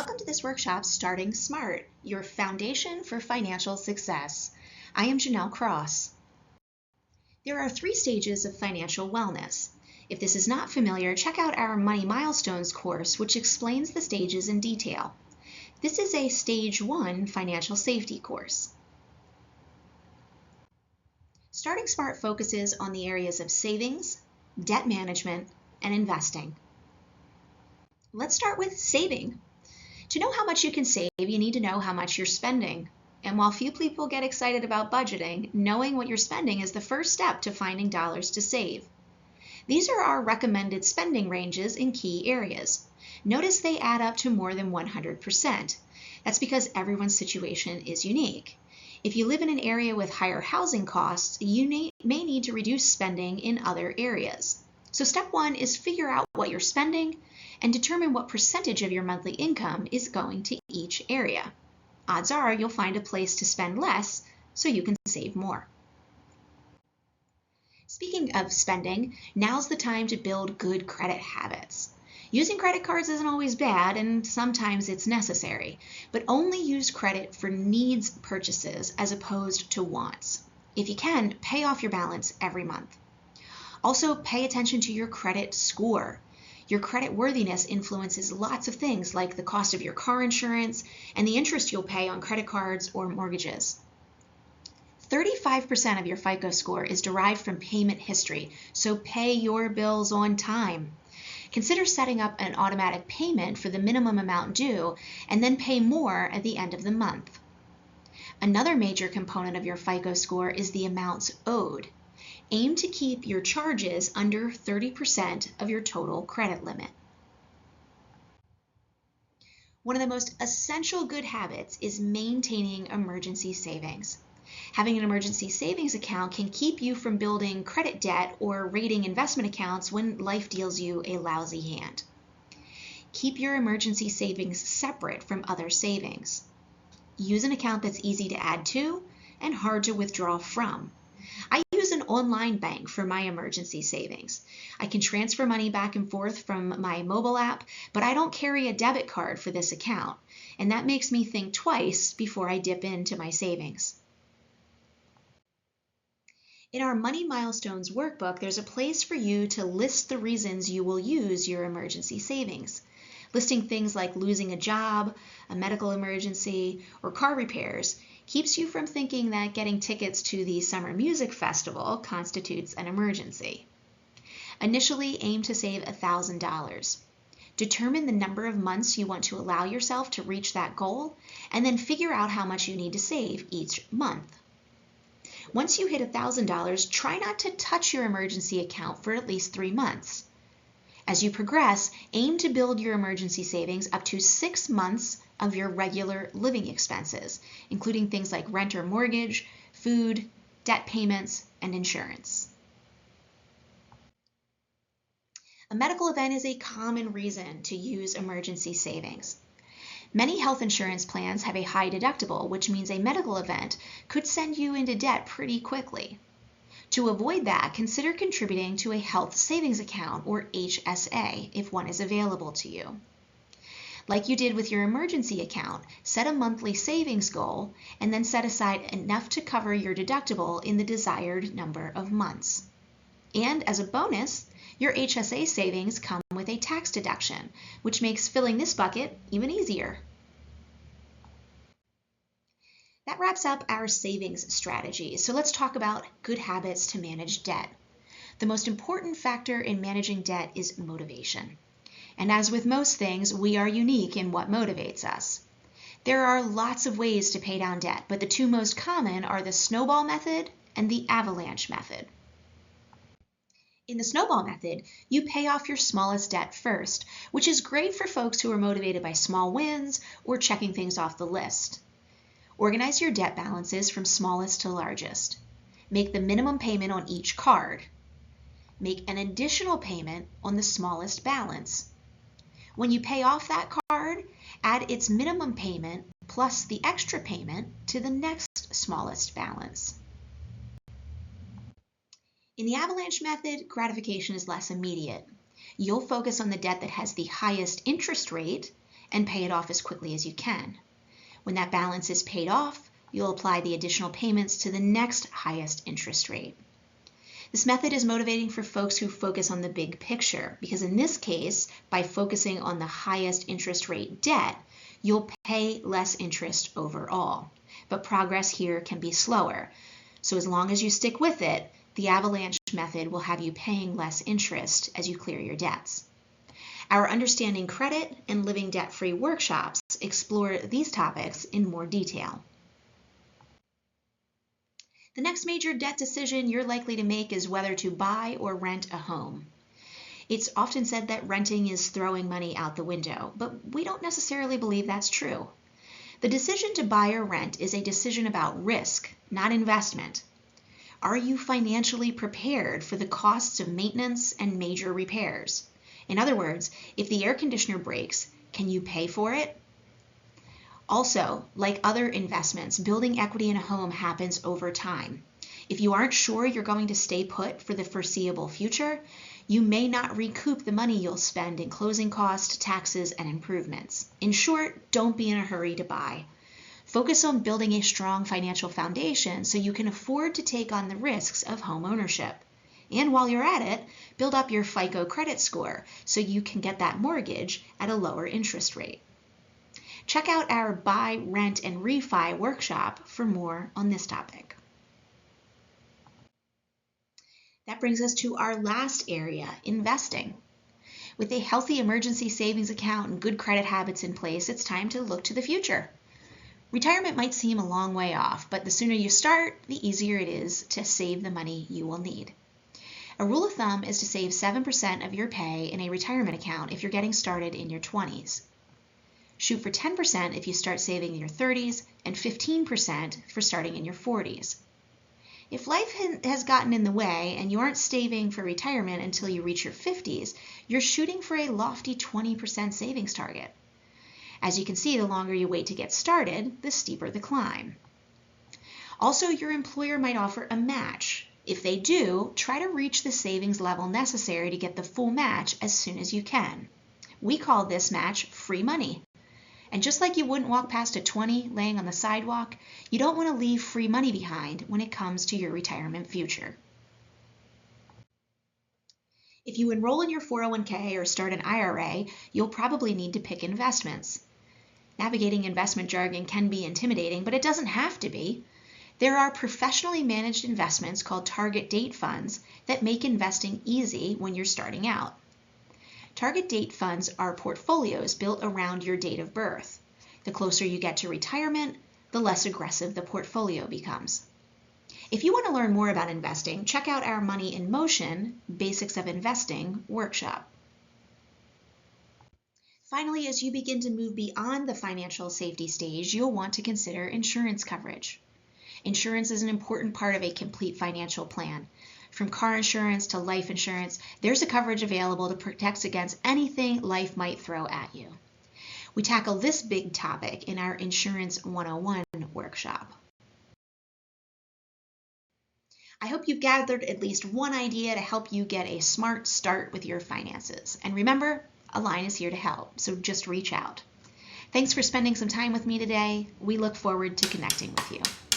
Welcome to this workshop, Starting Smart, your foundation for financial success. I am Janelle Cross. There are 3 stages of financial wellness. If this is not familiar, check out our Money Milestones course, which explains the stages in detail. This is a Stage 1 financial safety course. Starting Smart focuses on the areas of savings, debt management, and investing. Let's start with saving. To know how much you can save, you need to know how much you're spending. And while few people get excited about budgeting, knowing what you're spending is the first step to finding dollars to save. These are our recommended spending ranges in key areas. Notice they add up to more than 100%. That's because everyone's situation is unique. If you live in an area with higher housing costs, you may need to reduce spending in other areas. So step 1 is figure out what you're spending and determine what percentage of your monthly income is going to each area. Odds are you'll find a place to spend less so you can save more. Speaking of spending, now's the time to build good credit habits. Using credit cards isn't always bad, and sometimes it's necessary, but only use credit for needs purchases as opposed to wants. If you can, pay off your balance every month. Also, pay attention to your credit score. Your credit worthiness influences lots of things like the cost of your car insurance and the interest you'll pay on credit cards or mortgages. 35% of your FICO score is derived from payment history, so pay your bills on time. Consider setting up an automatic payment for the minimum amount due and then pay more at the end of the month. Another major component of your FICO score is the amounts owed. Aim to keep your charges under 30% of your total credit limit. One of the most essential good habits is maintaining emergency savings. Having an emergency savings account can keep you from building credit debt or raiding investment accounts when life deals you a lousy hand. Keep your emergency savings separate from other savings. Use an account that's easy to add to and hard to withdraw from. I use an online bank for my emergency savings. I can transfer money back and forth from my mobile app, but I don't carry a debit card for this account, and that makes me think twice before I dip into my savings. In our Money Milestones workbook, there's a place for you to list the reasons you will use your emergency savings. Listing things like losing a job, a medical emergency, or car repairs keeps you from thinking that getting tickets to the summer music festival constitutes an emergency. Initially, aim to save $1,000. Determine the number of months you want to allow yourself to reach that goal, and then figure out how much you need to save each month. Once you hit $1,000, try not to touch your emergency account for at least 3 months. As you progress, aim to build your emergency savings up to 6 months of your regular living expenses, including things like rent or mortgage, food, debt payments, and insurance. A medical event is a common reason to use emergency savings. Many health insurance plans have a high deductible, which means a medical event could send you into debt pretty quickly. To avoid that, consider contributing to a health savings account, or HSA, if one is available to you. Like you did with your emergency account, set a monthly savings goal and then set aside enough to cover your deductible in the desired number of months. And as a bonus, your HSA savings come with a tax deduction, which makes filling this bucket even easier. That wraps up our savings strategy. So let's talk about good habits to manage debt. The most important factor in managing debt is motivation. And as with most things, we are unique in what motivates us. There are lots of ways to pay down debt, but the 2 most common are the snowball method and the avalanche method. In the snowball method, you pay off your smallest debt first, which is great for folks who are motivated by small wins or checking things off the list. Organize your debt balances from smallest to largest. Make the minimum payment on each card. Make an additional payment on the smallest balance. When you pay off that card, add its minimum payment plus the extra payment to the next smallest balance. In the avalanche method, gratification is less immediate. You'll focus on the debt that has the highest interest rate and pay it off as quickly as you can. When that balance is paid off, you'll apply the additional payments to the next highest interest rate. This method is motivating for folks who focus on the big picture, because in this case, by focusing on the highest interest rate debt, you'll pay less interest overall. But progress here can be slower. So as long as you stick with it, the avalanche method will have you paying less interest as you clear your debts. Our Understanding Credit and Living Debt-Free workshops explore these topics in more detail. The next major debt decision you're likely to make is whether to buy or rent a home. It's often said that renting is throwing money out the window, but we don't necessarily believe that's true. The decision to buy or rent is a decision about risk, not investment. Are you financially prepared for the costs of maintenance and major repairs? In other words, if the air conditioner breaks, can you pay for it? Also, like other investments, building equity in a home happens over time. If you aren't sure you're going to stay put for the foreseeable future, you may not recoup the money you'll spend in closing costs, taxes, and improvements. In short, don't be in a hurry to buy. Focus on building a strong financial foundation so you can afford to take on the risks of home ownership. And while you're at it, build up your FICO credit score so you can get that mortgage at a lower interest rate. Check out our Buy, Rent, and Refi workshop for more on this topic. That brings us to our last area, investing. With a healthy emergency savings account and good credit habits in place, it's time to look to the future. Retirement might seem a long way off, but the sooner you start, the easier it is to save the money you will need. A rule of thumb is to save 7% of your pay in a retirement account if you're getting started in your 20s. Shoot for 10% if you start saving in your 30s and 15% for starting in your 40s. If life has gotten in the way and you aren't saving for retirement until you reach your 50s, you're shooting for a lofty 20% savings target. As you can see, the longer you wait to get started, the steeper the climb. Also, your employer might offer a match. If they do, try to reach the savings level necessary to get the full match as soon as you can. We call this match free money. And just like you wouldn't walk past a 20 laying on the sidewalk, you don't want to leave free money behind when it comes to your retirement future. If you enroll in your 401k or start an IRA, you'll probably need to pick investments. Navigating investment jargon can be intimidating, but it doesn't have to be. There are professionally managed investments called target date funds that make investing easy when you're starting out. Target date funds are portfolios built around your date of birth. The closer you get to retirement, the less aggressive the portfolio becomes. If you want to learn more about investing, check out our Money in Motion Basics of Investing workshop. Finally, as you begin to move beyond the financial safety stage, you'll want to consider insurance coverage. Insurance is an important part of a complete financial plan. From car insurance to life insurance, there's a coverage available to protect against anything life might throw at you. We tackle this big topic in our Insurance 101 workshop. I hope you've gathered at least one idea to help you get a smart start with your finances. And remember, Align is here to help, so just reach out. Thanks for spending some time with me today. We look forward to connecting with you.